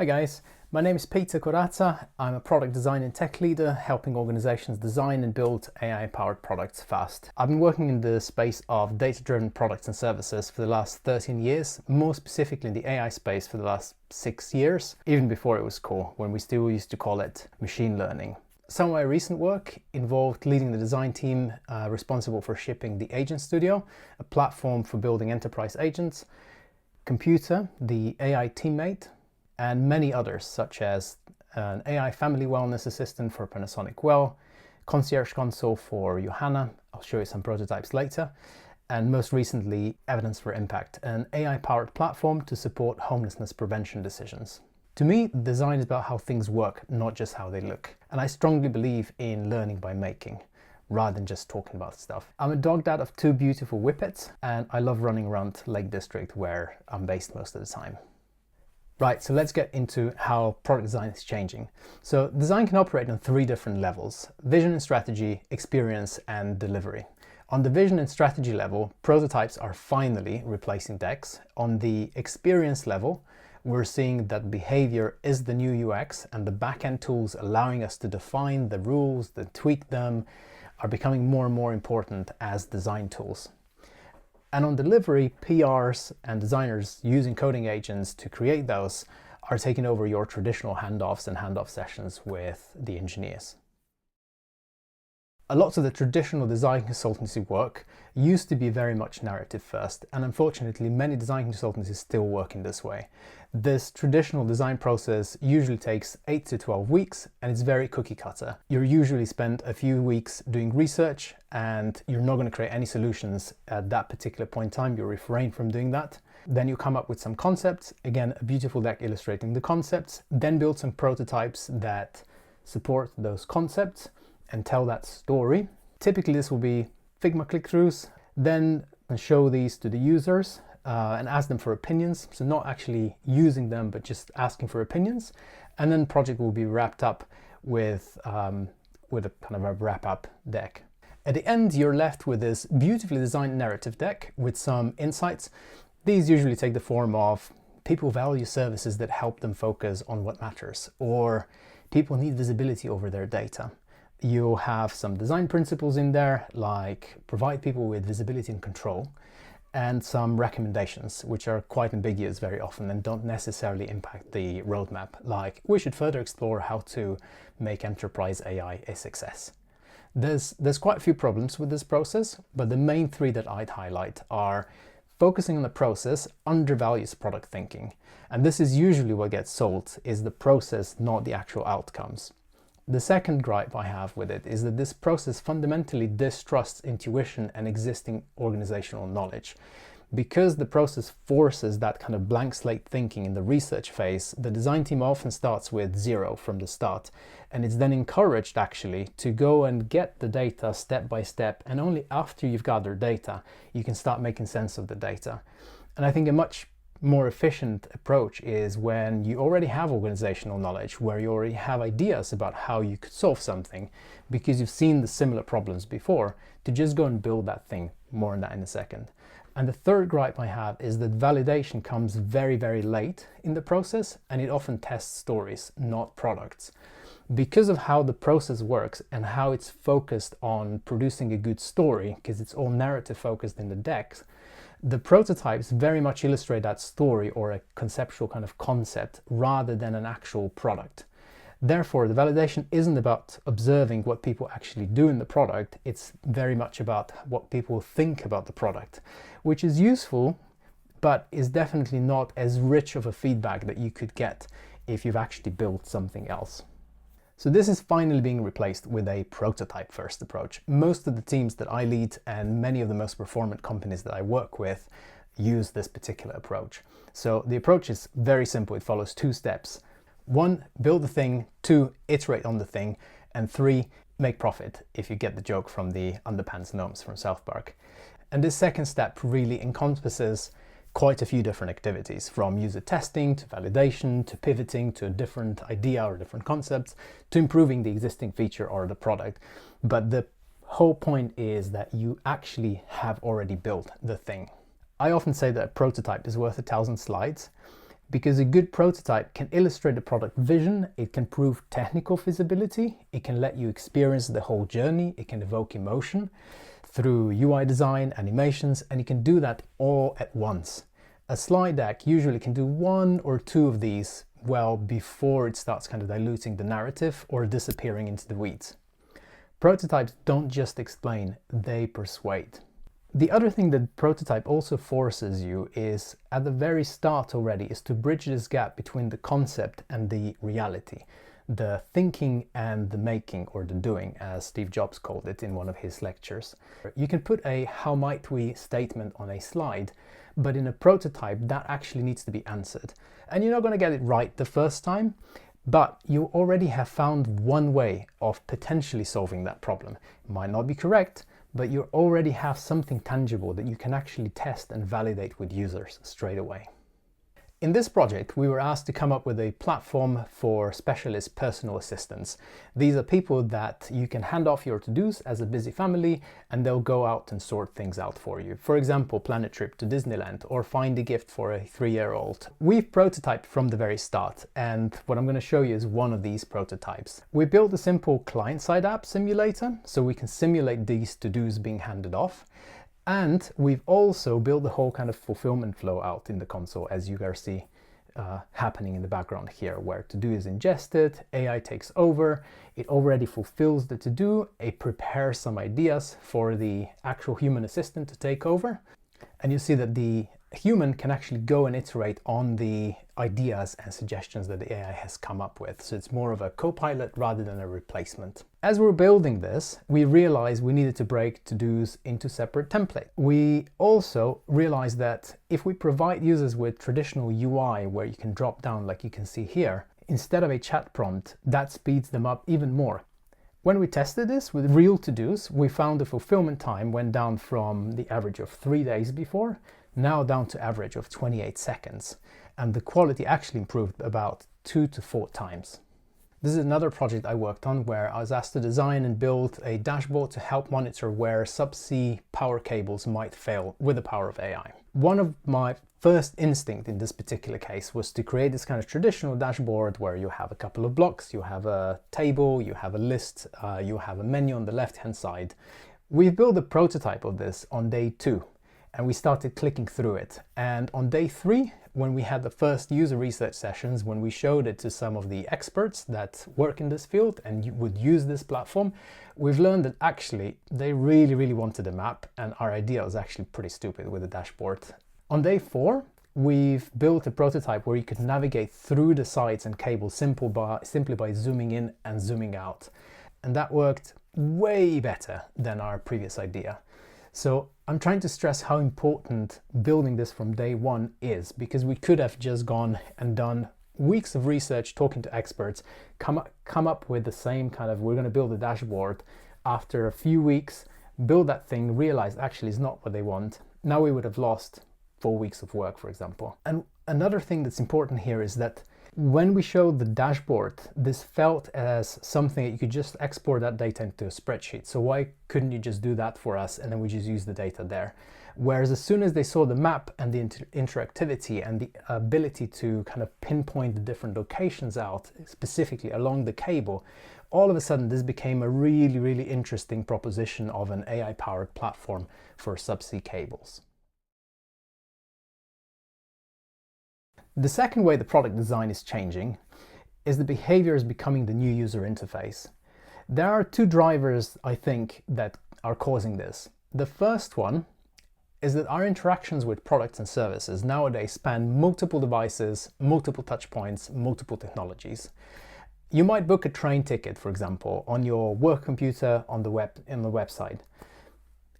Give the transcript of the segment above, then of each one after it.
Hi guys, my name is Peter Kurata. I'm a product design and tech leader helping organizations design and build AI-powered products fast. I've been working in the space of data-driven products and services for the last 13 years, more specifically in the AI space for the last 6 years, even before it was cool, when we still used to call it machine learning. Some of my recent work involved leading the design team responsible for shipping the Agent Studio, a platform for building enterprise agents, Computer, the AI teammate, and many others, such as an AI family wellness assistant for Panasonic Well, concierge console for Johanna, I'll show you some prototypes later, and most recently, Evidence for Impact, an AI-powered platform to support homelessness prevention decisions. To me, design is about how things work, not just how they look. And I strongly believe in learning by making, rather than just talking about stuff. I'm a dog dad of 2 beautiful whippets, and I love running around Lake District, where I'm based most of the time. Right, so let's get into how product design is changing. So design can operate on 3 different levels: vision and strategy, experience, and delivery. On the vision and strategy level, prototypes are finally replacing decks. On the experience level, we're seeing that behavior is the new UX, and the backend tools allowing us to define the rules, to tweak them, are becoming more and more important as design tools. And on delivery, PRs and designers using coding agents to create those are taking over your traditional handoffs and handoff sessions with the engineers. A lot of the traditional design consultancy work used to be very much narrative first, and unfortunately many design consultancies still work in this way. This traditional design process usually takes 8 to 12 weeks and it's very cookie cutter. You're usually spend a few weeks doing research and you're not going to create any solutions at that particular point in time. You refrain from doing that. Then you come up with some concepts, again a beautiful deck illustrating the concepts, then build some prototypes that support those concepts and tell that story. Typically this will be Figma click-throughs, then show these to the users and ask them for opinions. So not actually using them, but just asking for opinions. And then the project will be wrapped up with a kind of a wrap-up deck. At the end, you're left with this beautifully designed narrative deck with some insights. These usually take the form of people value services that help them focus on what matters, or people need visibility over their data. You'll have some design principles in there, like provide people with visibility and control, and some recommendations, which are quite ambiguous very often and don't necessarily impact the roadmap, like we should further explore how to make enterprise AI a success. There's quite a few problems with this process, but the main 3 that I'd highlight are focusing on the process undervalues product thinking. And this is usually what gets sold, is the process, not the actual outcomes. The second gripe I have with it is that this process fundamentally distrusts intuition and existing organizational knowledge. Because the process forces that kind of blank slate thinking in the research phase, the design team often starts with 0 from the start, and it's then encouraged actually to go and get the data step by step, and only after you've gathered data you can start making sense of the data. And I think a much more efficient approach is when you already have organizational knowledge, where you already have ideas about how you could solve something because you've seen the similar problems before, to just go and build that thing. More on that in a second. And the third gripe I have is that validation comes very, very late in the process, and it often tests stories, not products. Because of how the process works and how it's focused on producing a good story, because it's all narrative focused in the decks, the prototypes very much illustrate that story or a conceptual kind of concept rather than an actual product. Therefore, the validation isn't about observing what people actually do in the product, it's very much about what people think about the product, which is useful, but is definitely not as rich of a feedback that you could get if you've actually built something else. So this is finally being replaced with a prototype first approach. Most of the teams that I lead and many of the most performant companies that I work with use this particular approach. So the approach is very simple. It follows 2 steps. 1, build the thing. 2, iterate on the thing. And 3, make profit, if you get the joke from the underpants gnomes from South Park. And this second step really encompasses quite a few different activities, from user testing to validation to pivoting to a different idea or different concepts to improving the existing feature or the product. But the whole point is that you actually have already built the thing. I often say that a prototype is worth 1,000 slides, because a good prototype can illustrate the product vision, it can prove technical feasibility, it can let you experience the whole journey, it can evoke emotion through UI design, animations, and you can do that all at once. A slide deck usually can do one or two of these well before it starts kind of diluting the narrative or disappearing into the weeds. Prototypes don't just explain, they persuade. The other thing that prototype also forces you is, at the very start already, is to bridge this gap between the concept and the reality. The thinking and the making, or the doing, as Steve Jobs called it in one of his lectures. You can put a "how might we" statement on a slide, but in a prototype that actually needs to be answered. And you're not going to get it right the first time, but you already have found one way of potentially solving that problem. It might not be correct, but you already have something tangible that you can actually test and validate with users straight away. In this project, we were asked to come up with a platform for specialist personal assistants. These are people that you can hand off your to-dos as a busy family, and they'll go out and sort things out for you. For example, plan a trip to Disneyland or find a gift for a 3-year-old. We've prototyped from the very start, and what I'm going to show you is one of these prototypes. We built a simple client-side app simulator, so we can simulate these to-dos being handed off. And we've also built the whole kind of fulfillment flow out in the console, as you guys see happening in the background here, where to-do is ingested, AI takes over, it already fulfills the to-do, it prepares some ideas for the actual human assistant to take over. And you see that the human can actually go and iterate on the ideas and suggestions that the AI has come up with. So it's more of a co-pilot rather than a replacement. As we're building this, we realized we needed to break to-dos into separate templates. We also realized that if we provide users with traditional UI where you can drop down like you can see here, instead of a chat prompt, that speeds them up even more. When we tested this with real to-dos, we found the fulfillment time went down from the average of 3 days before, now down to average of 28 seconds. And the quality actually improved about 2 to 4 times. This is another project I worked on where I was asked to design and build a dashboard to help monitor where subsea power cables might fail with the power of AI. One of my first instinct in this particular case was to create this kind of traditional dashboard where you have a couple of blocks, you have a table, you have a list, you have a menu on the left-hand side. We've built a prototype of this on day 2. And we started clicking through it. And on day 3, when we had the first user research sessions, when we showed it to some of the experts that work in this field and would use this platform, we've learned that actually they really wanted a map, and our idea was actually pretty stupid with the dashboard. On day 4, we've built a prototype where you could navigate through the sites and cables simply by zooming in and zooming out. And that worked way better than our previous idea. So I'm trying to stress how important building this from day 1 is, because we could have just gone and done weeks of research, talking to experts, come up with the same kind of, we're going to build a dashboard. After a few weeks, build that thing, realize actually it's not what they want. Now we would have lost 4 weeks of work, for example. And another thing that's important here is that when we showed the dashboard, this felt as something that you could just export that data into a spreadsheet. So why couldn't you just do that for us and then we just use the data there? Whereas as soon as they saw the map and the interactivity and the ability to kind of pinpoint the different locations out, specifically along the cable, all of a sudden this became a really interesting proposition of an AI-powered platform for subsea cables. The second way the product design is changing is the behavior is becoming the new user interface. There are 2 drivers, I think, that are causing this. The first one is that our interactions with products and services nowadays span multiple devices, multiple touch points, multiple technologies. You might book a train ticket, for example, on your work computer on the website.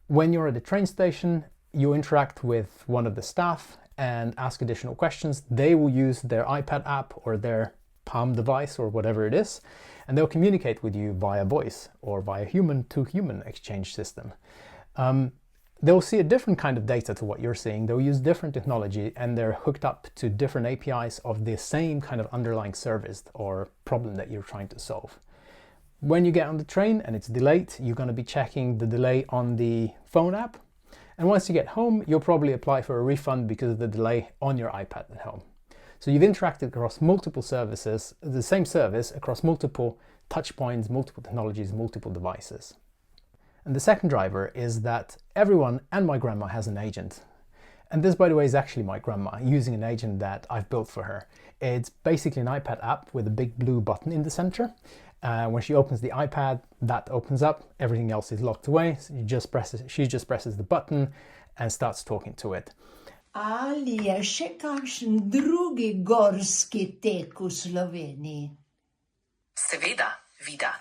When you're at the train station, you interact with one of the staff and ask additional questions. They will use their iPad app or their Palm device or whatever it is, and they'll communicate with you via voice or via human-to-human exchange system. They'll see a different kind of data to what you're seeing. They'll use different technology, and they're hooked up to different APIs of the same kind of underlying service or problem that you're trying to solve. When you get on the train and it's delayed, you're going to be checking the delay on the phone app. And once you get home, you'll probably apply for a refund because of the delay on your iPad at home. So you've interacted across multiple services, the same service across multiple touch points, multiple technologies, multiple devices. And the second driver is that everyone and my grandma has an agent. And this, by the way, is actually my grandma using an agent that I've built for her. It's basically an iPad app with a big blue button in the center. When she opens the iPad, that opens up, everything else is locked away. So she just presses the button and starts talking to it. Ali je še kakšen drugi gorski tek v Sloveniji? Seveda, Vida.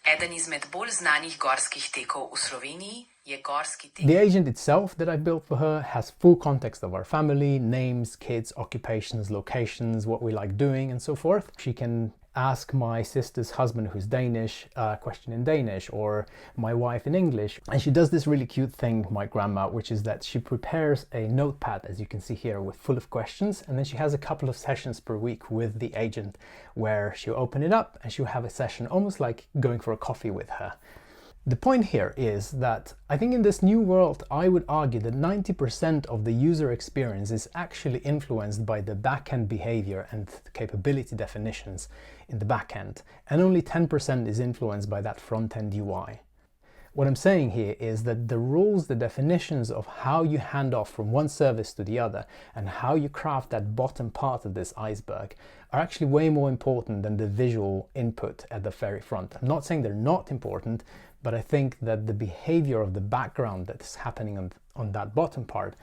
Eden izmed bolj znanih gorskih tekov v Sloveniji je gorski tek. The agent itself that I built for her has full context of our family, names, kids, occupations, locations, what we like doing, and so forth. She can ask my sister's husband, who's Danish, a question in Danish, or my wife in English. And she does this really cute thing, my grandma, which is that she prepares a notepad, as you can see here, with full of questions. And then she has a couple of sessions per week with the agent where she'll open it up and she'll have a session almost like going for a coffee with her. The point here is that I think in this new world, I would argue that 90% of the user experience is actually influenced by the backend behavior and capability definitions in the backend, and only 10% is influenced by that front-end UI. What I'm saying here is that the rules, the definitions of how you hand off from one service to the other and how you craft that bottom part of this iceberg are actually way more important than the visual input at the very front. I'm not saying they're not important, but I think that the behavior of the background that's happening on that bottom part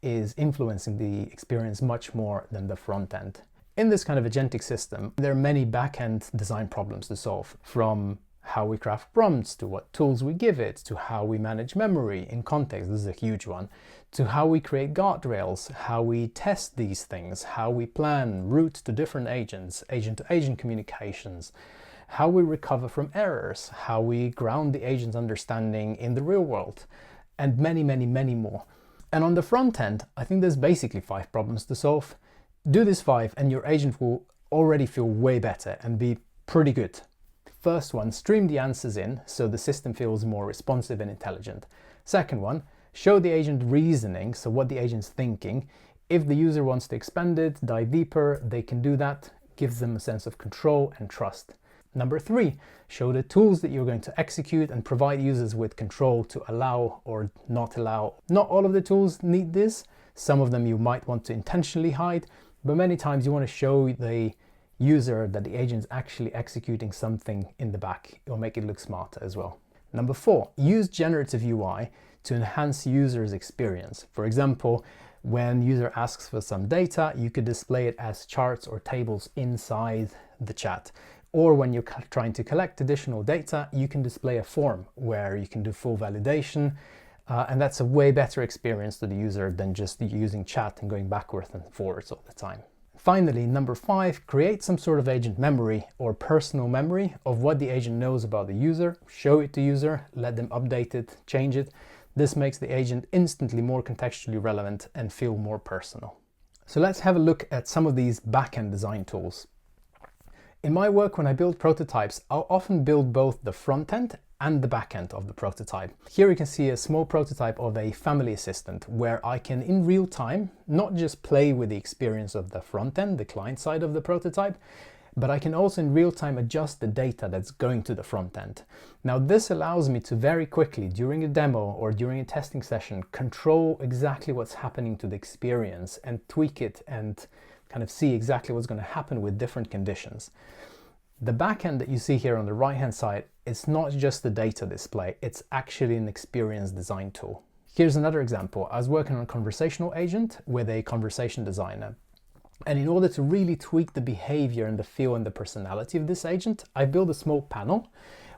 is influencing the experience much more than the front end. In this kind of agentic system, there are many back-end design problems to solve, from how we craft prompts, to what tools we give it, to how we manage memory in context, this is a huge one, to how we create guardrails, how we test these things, how we plan routes to different agents, agent-to-agent communications, how we recover from errors, how we ground the agent's understanding in the real world, and many, many, many more. And on the front end, I think there's basically 5 problems to solve. Do these 5 and your agent will already feel way better and be pretty good. First one, stream the answers in so the system feels more responsive and intelligent. Second one, show the agent reasoning, so what the agent's thinking. If the user wants to expand it, dive deeper, they can do that. Gives them a sense of control and trust. Number 3, show the tools that you're going to execute and provide users with control to allow or not allow. Not all of the tools need this. Some of them you might want to intentionally hide, but many times you want to show the user that the agent's actually executing something in the back. It'll make it look smarter as well. Number 4, use generative UI to enhance users' experience. For example, when user asks for some data, you could display it as charts or tables inside the chat. Or when you're trying to collect additional data, you can display a form where you can do full validation. And that's a way better experience to the user than just using chat and going backwards and forwards all the time. Finally, number 5, create some sort of agent memory or personal memory of what the agent knows about the user. Show it to user, let them update it, change it. This makes the agent instantly more contextually relevant and feel more personal. So let's have a look at some of these backend design tools. In my work, when I build prototypes, I'll often build both the front end and the back end of the prototype. Here you can see a small prototype of a family assistant where I can, in real time, not just play with the experience of the front end, the client side of the prototype, but I can also in real time adjust the data that's going to the front end. Now this allows me to very quickly, during a demo or during a testing session, control exactly what's happening to the experience and tweak it and kind of see exactly what's going to happen with different conditions. The backend that you see here on the right hand side, it's not just the data display, it's actually an experience design tool. Here's another example. I was working on a conversational agent with a conversation designer. And in order to really tweak the behavior and the feel and the personality of this agent, I built a small panel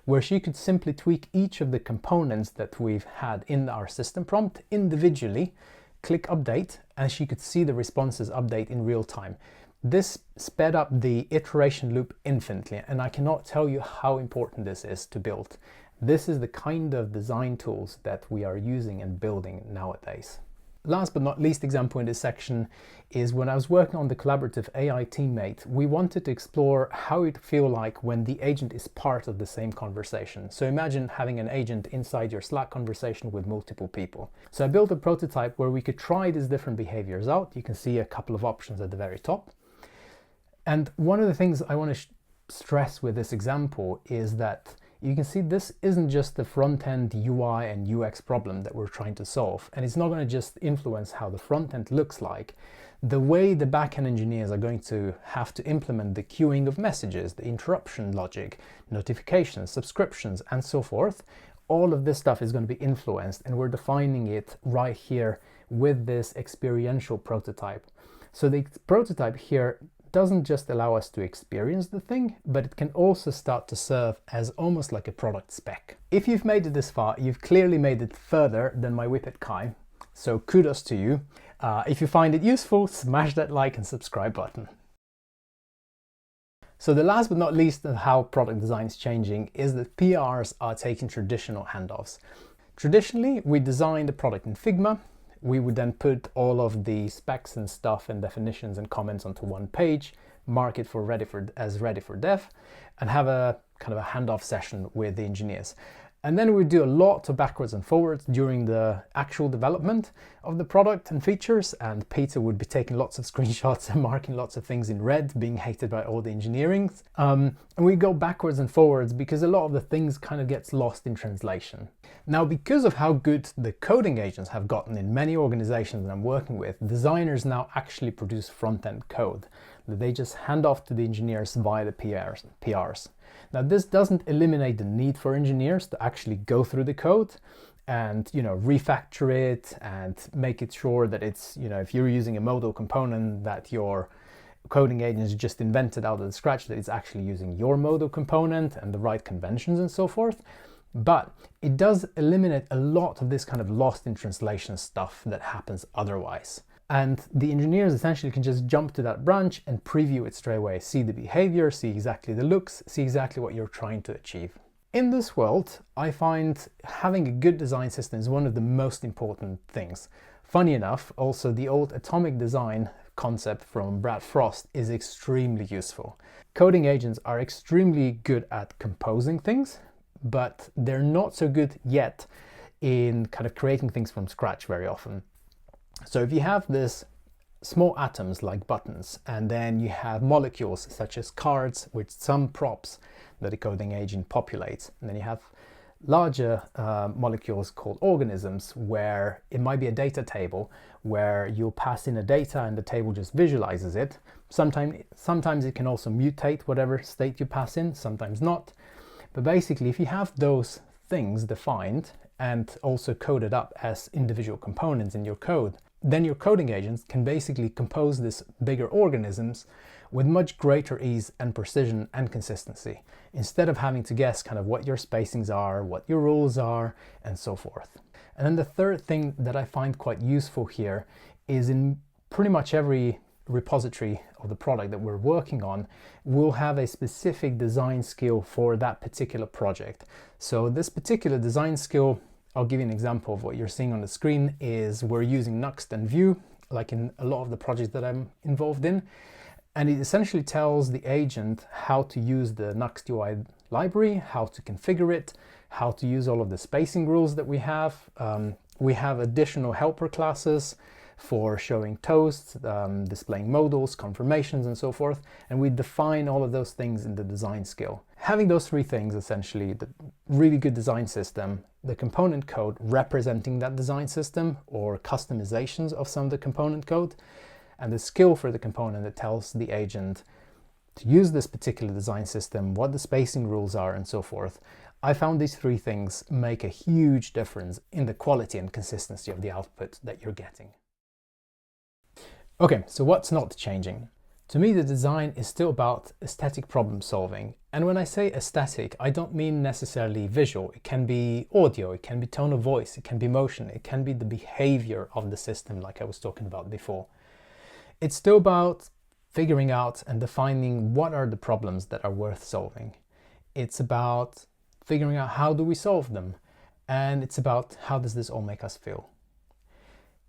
where she could simply tweak each of the components that we've had in our system prompt individually, click update, and she could see the responses update in real time. This sped up the iteration loop infinitely, and I cannot tell you how important this is to build. This is the kind of design tools that we are using and building nowadays. Last but not least example in this section is when I was working on the collaborative AI teammate, we wanted to explore how it would feel like when the agent is part of the same conversation. So imagine having an agent inside your Slack conversation with multiple people. So I built a prototype where we could try these different behaviors out. You can see a couple of options at the very top. And one of the things I want to stress with this example is that you can see this isn't just the front-end UI and UX problem that we're trying to solve, and it's not going to just influence how the front-end looks like. The way the back-end engineers are going to have to implement the queuing of messages, the interruption logic, notifications, subscriptions, and so forth, all of this stuff is going to be influenced, and we're defining it right here with this experiential prototype. So the prototype here doesn't just allow us to experience the thing, but it can also start to serve as almost like a product spec. If you've made it this far, you've clearly made it further than my Whippet Kai, so kudos to you. If you find it useful, smash that like and subscribe button. So the last but not least of how product design is changing is that PRs are taking traditional handoffs. Traditionally, we designed a product in Figma. We would then put all of the specs and stuff and definitions and comments onto one page, mark it as ready for dev, and have a kind of a handoff session with the engineers. And then we do a lot of backwards and forwards during the actual development of the product and features, and Peter would be taking lots of screenshots and marking lots of things in red, being hated by all the engineering. And we go backwards and forwards because a lot of the things kind of gets lost in translation. Now, because of how good the coding agents have gotten in many organizations that I'm working with, designers now actually produce front-end code that they just hand off to the engineers via the PRs. Now, this doesn't eliminate the need for engineers to actually go through the code and, refactor it and make it sure that it's, if you're using a modal component that your coding agent is just invented out of the scratch, that it's actually using your modal component and the right conventions and so forth. But it does eliminate a lot of this kind of lost in translation stuff that happens otherwise. And the engineers essentially can just jump to that branch and preview it straight away, see the behavior, see exactly the looks, see exactly what you're trying to achieve. In this world, I find having a good design system is one of the most important things. Funny enough, also the old atomic design concept from Brad Frost is extremely useful. Coding agents are extremely good at composing things, but they're not so good yet in kind of creating things from scratch very often. So if you have this small atoms like buttons, and then you have molecules such as cards with some props that a coding agent populates, and then you have larger molecules called organisms, where it might be a data table where you'll pass in a data and the table just visualizes it. Sometimes it can also mutate whatever state you pass in, sometimes not. But basically, if you have those things defined and also coded up as individual components in your code, then your coding agents can basically compose these bigger organisms with much greater ease and precision and consistency, instead of having to guess kind of what your spacings are, what your rules are, and so forth. And then the third thing that I find quite useful here is in pretty much every repository of the product that we're working on, we'll have a specific design skill for that particular project. So this particular design skill, I'll give you an example of what you're seeing on the screen, is we're using Nuxt and Vue, like in a lot of the projects that I'm involved in. And it essentially tells the agent how to use the Nuxt UI library, how to configure it, how to use all of the spacing rules that we have. We have additional helper classes for showing toasts, displaying modals, confirmations, and so forth. And we define all of those things in the design skill. Having those three things, essentially, the really good design system, the component code representing that design system or customizations of some of the component code, and the skill for the component that tells the agent to use this particular design system, what the spacing rules are, and so forth. I found these three things make a huge difference in the quality and consistency of the output that you're getting. Okay, so what's not changing? To me, the design is still about aesthetic problem solving. And when I say aesthetic, I don't mean necessarily visual. It can be audio, it can be tone of voice, it can be motion, it can be the behavior of the system like I was talking about before. It's still about figuring out and defining what are the problems that are worth solving. It's about figuring out how do we solve them. And it's about how does this all make us feel.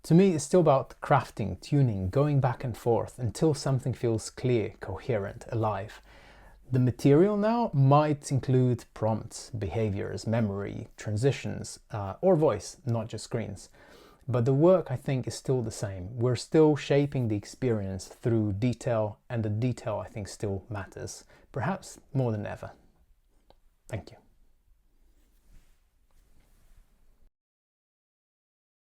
To me, it's still about crafting, tuning, going back and forth until something feels clear, coherent, alive. The material now might include prompts, behaviors, memory, transitions, or voice, not just screens. But the work, I think, is still the same. We're still shaping the experience through detail, and the detail, I think, still matters, perhaps more than ever. Thank you.